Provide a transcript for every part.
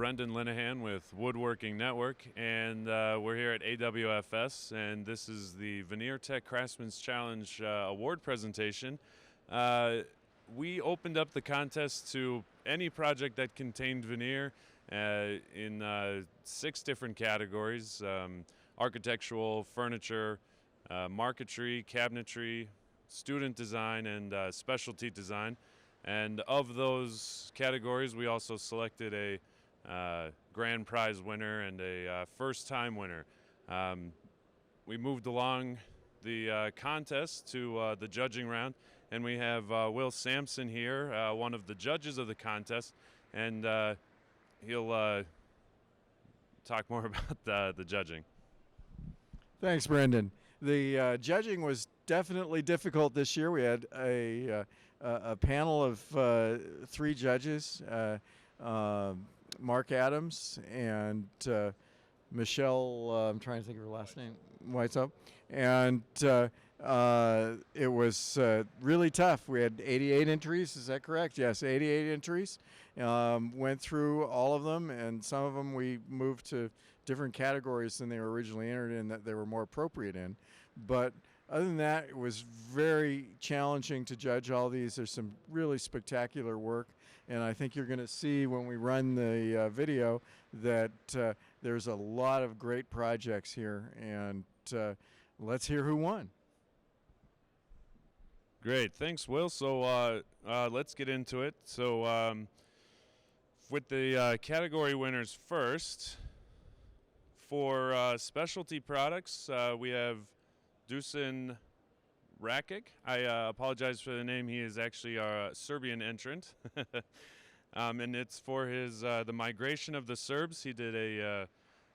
Brendan Linehan with Woodworking Network, and we're here at AWFS, and this is the Veneer Tech Craftsman's Challenge award presentation. We opened up the contest to any project that contained veneer in 6 different categories: architectural, furniture, marquetry, cabinetry, student design, and specialty design. And of those categories, we also selected a grand prize winner and a first-time winner. We moved along the contest to the judging round, and we have Will Sampson here, one of the judges of the contest, and he'll talk more about the judging. Thanks, Brendan. The judging was definitely difficult this year. We had a panel of 3 judges, Mark Adams and Michelle, I'm trying to think of her last name, Whitesop. And it was really tough. We had 88 entries, is that correct? Yes, 88 entries. Went through all of them, and some of them we moved to different categories than they were originally entered in that they were more appropriate in. But other than that, it was very challenging to judge all these. There's some really spectacular work, and I think you're going to see when we run the video that there's a lot of great projects here, and let's hear who won. Great, thanks, Will. So let's get into it. So with the category winners first, for specialty products, we have Dušan Rakić. I apologize for the name. He is actually a Serbian entrant. And it's for his the migration of the Serbs. He did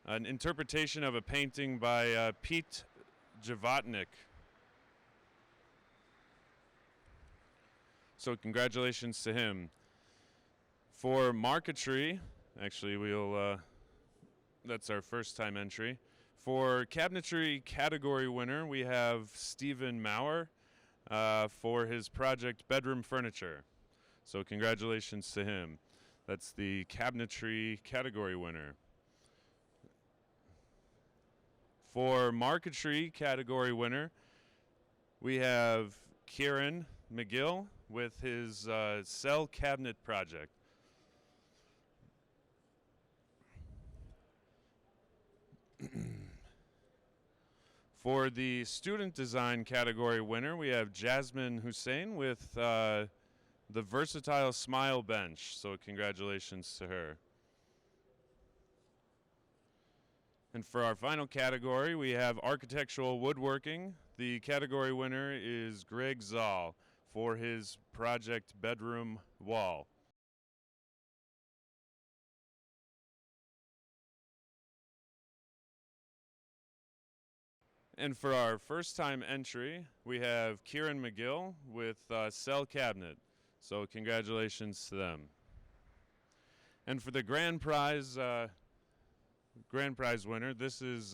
an interpretation of a painting by Pete Javatnik. So congratulations to him. For marquetry, actually that's our first time entry. For cabinetry category winner, we have Stephen Maurer for his project Bedroom Furniture. So congratulations to him. That's the cabinetry category winner. For marquetry category winner, we have Ciaran McGill with his cell cabinet project. For the student design category winner, we have Jasmine Hussain with the Versatile Smile Bench. So congratulations to her. And for our final category, we have architectural woodworking. The category winner is Greg Zoll for his project Bedroom Wall. And for our first time entry, we have Ciaran McGill with Cell Cabinet. So congratulations to them. And for the grand prize winner, this is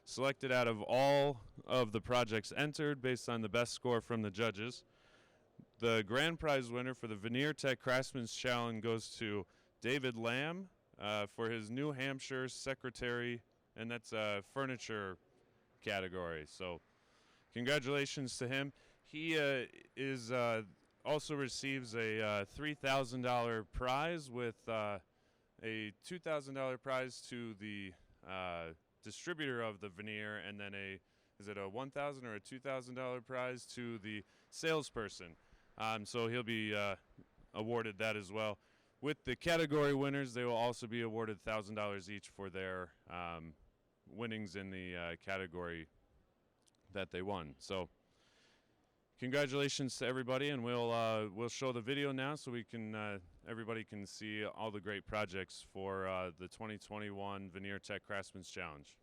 selected out of all of the projects entered based on the best score from the judges. The grand prize winner for the Veneer Tech Craftsman's Challenge goes to David Lamb for his New Hampshire secretary, and that's furniture category. So congratulations to him. He also receives a $3,000 prize with a $2,000 prize to the distributor of the veneer, and then is it a $1,000 or a $2,000 prize to the salesperson. So he'll be awarded that as well. With the category winners, they will also be awarded $1,000 each for their winnings in the category that they won. So congratulations to everybody, and we'll show the video now so we can everybody can see all the great projects for the 2021 Veneer Tech Craftsman's Challenge.